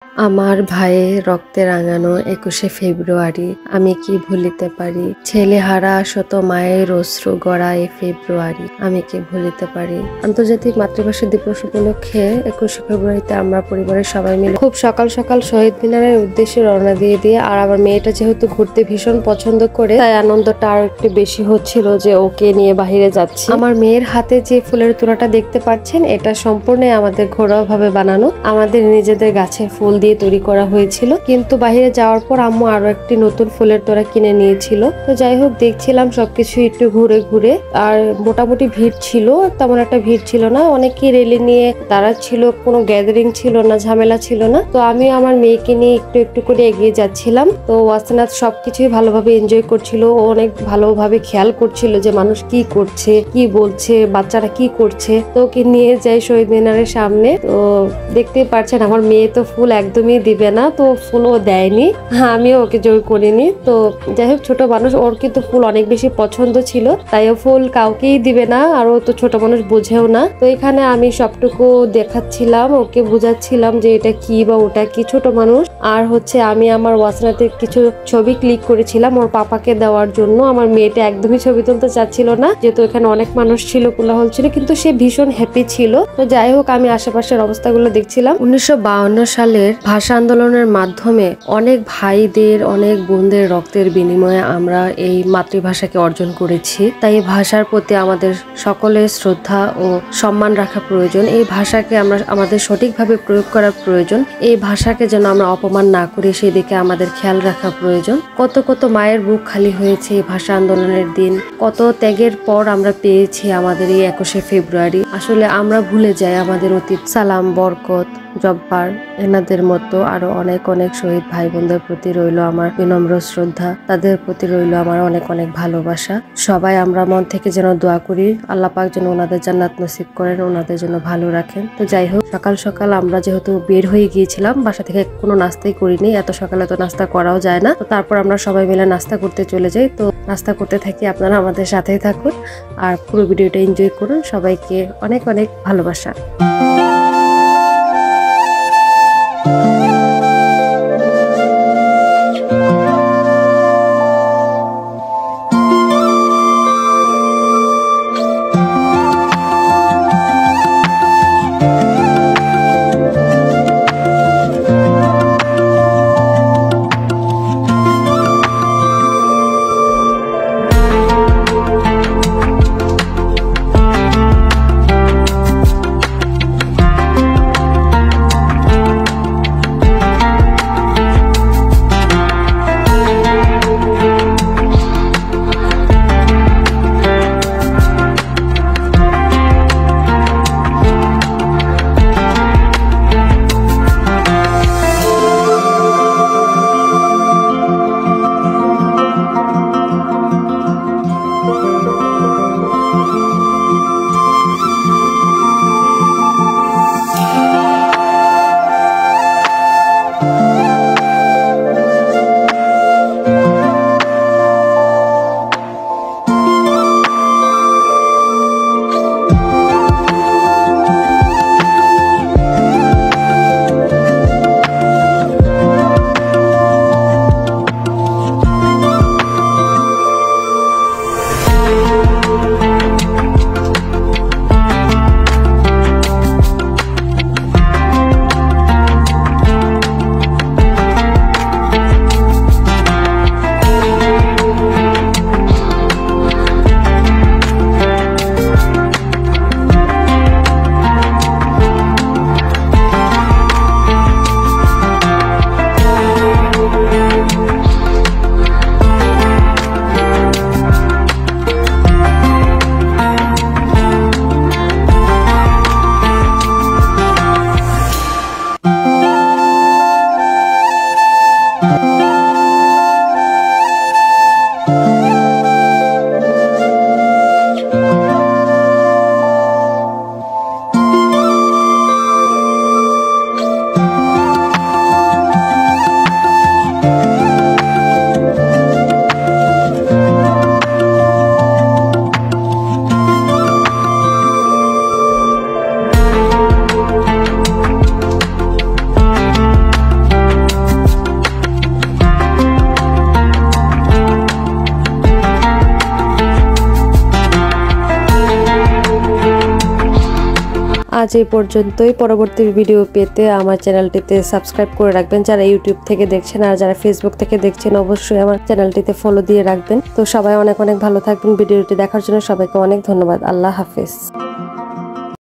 আমার ভাইয়ের রক্তে রাঙানো ২১শে ফেব্রুয়ারি আমি কি ভুলিতে পারি। ছেলেহারা শত মায়ের অশ্রু গড়া এই ফেব্রুয়ারি আমি কি ভুলিতে পারি। আন্তর্জাতিক মাতৃভাষা দিবস উপলক্ষে ২১শে ফেব্রুয়ারিতে আমরা পরিবারের সবাই মিলে খুব সকাল সকাল শহীদ মিনারের উদ্দেশ্যে রওনা দিয়ে আর আমার মেয়েটা যেহেতু ঘুরতে ভীষণ পছন্দ করে, তাই আনন্দটা আরো একটু বেশি হচ্ছিল যে ওকে নিয়ে বাহিরে যাচ্ছি। আমার মেয়ের হাতে যে ফুলের তোড়াটা দেখতে পাচ্ছেন, এটা সম্পূর্ণ আমাদের ঘরোয়া ভাবে বানানো, আমাদের নিজেদের গাছের ফুল দিয়ে তৈরি করা হয়েছিল। কিন্তু বাইরে যাওয়ার পর আম্মু আরো একটি নতুন ফুলের তোড়া কিনে নিয়েছিল। তো যাই হোক, দেখছিলাম সবকিছু একটু ঘুরে ঘুরে। আর মোটামুটি ভিড় ছিল, তেমন একটা ভিড় ছিল না, অনেকেই রেলি নিয়ে দাঁড়াচ্ছিল, কোনো গ্যাদারিং ছিল না, ঝামেলা ছিল না। তো আমি আমার মেয়েকে নিয়ে একটু একটু করে এগিয়ে যাচ্ছিলাম। তো ওয়াসনাথ সবকিছুই ভালোভাবে এনজয় করছিল, ও অনেক ভালোভাবে খেয়াল করছিল যে মানুষ কি করছে, কি বলছে, বাচ্চারা কি করছে। তো ওকে নিয়ে যাই শহীদ মিনারের সামনে। তো দেখতেই পারছেন আমার মেয়ে তো ফুল একদমই দিবে না, তো ফুলও দেয়নি। আমিও ওকে জোর করিনি। তো যাই হোক, ছোট মানুষ, ওর কিন্তু ফুল অনেক বেশি পছন্দ ছিল, তাই ও ফুল কাউকেই দিবে না, আর ও তো ছোট মানুষ বুঝেও না। তো এখানে আমি সবটুকু দেখাচ্ছিলাম, ওকে বুঝাচ্ছিলাম যে এটা কি বা ওটা কি, ছোট মানুষ। আর হচ্ছে আমি আমার ওয়াসনাতে কিছু ছবি ক্লিক করেছিলাম ওর পাপাকে দেওয়ার জন্য। আমার মেয়েটা একদমই ছবি তুলতে চাচ্ছিল না, যেহেতু এখানে অনেক মানুষ ছিল, কোলাহল ছিল, কিন্তু সে ভীষণ হ্যাপি ছিল। তো যাই হোক, আমি আশেপাশের অবস্থাগুলো দেখছিলাম। 1952 সালের ভাষা আন্দোলনের মাধ্যমে অনেক ভাইদের, অনেক বোনদের রক্তের বিনিময়ে আমরা এই মাতৃভাষাকে অর্জন করেছি। তাই এই ভাষার প্রতি আমাদের সকলের শ্রদ্ধা ও সম্মান রাখা প্রয়োজন। এই ভাষাকে আমরা আমাদের সঠিকভাবে প্রয়োগ করা প্রয়োজন। এই ভাষাকে যেন আমরা অপমান না করি, সেদিকে আমাদের খেয়াল রাখা প্রয়োজন। কত কত মায়ের বুক খালি হয়েছে এই ভাষা আন্দোলনের দিন, কত ত্যাগের পর আমরা পেয়েছি আমাদের এই ২১শে ফেব্রুয়ারি। আসলে আমরা ভুলে যাই আমাদের অতীত। সালাম, বরকত, জব্বার, এনাদের মতো আরো অনেক অনেক শহীদ ভাই বোনদের প্রতি রইল আমার বিনম্র শ্রদ্ধা, তাদের প্রতি রইল আমার অনেক অনেক ভালোবাসা। সবাই আমরা মন থেকে যেন দোয়া করি, আল্লাহ পাক যেন ওনাদের জান্নাত নসিব করেন, ওনাদের জন্য ভালো রাখেন। তো যাই হোক, সকাল সকাল আমরা যেহেতু বের হয়ে গিয়েছিলাম, বাসা থেকে কোনো নাস্তাই করিনি, এত সকালে তো নাস্তা করাও যায় না। তো তারপর আমরা সবাই মিলে নাস্তা করতে চলে যাই। তো নাস্তা করতে থাকি, আপনারা আমাদের সাথেই থাকুন আর পুরো ভিডিওটা এনজয় করুন। সবাইকে অনেক অনেক ভালোবাসা। আজ এই পর্যন্তই। পরবর্তী ভিডিও পেতে আমার চ্যানেলটিতে সাবস্ক্রাইব করে রাখবেন যারা ইউটিউব থেকে দেখছেন, আর যারা ফেসবুক থেকে দেখছেন অবশ্যই আমার চ্যানেলটিতে ফলো দিয়ে রাখবেন। তো সবাই অনেক অনেক ভালো থাকবেন। ভিডিওটি দেখার জন্য সবাইকে অনেক ধন্যবাদ। আল্লাহ হাফেজ।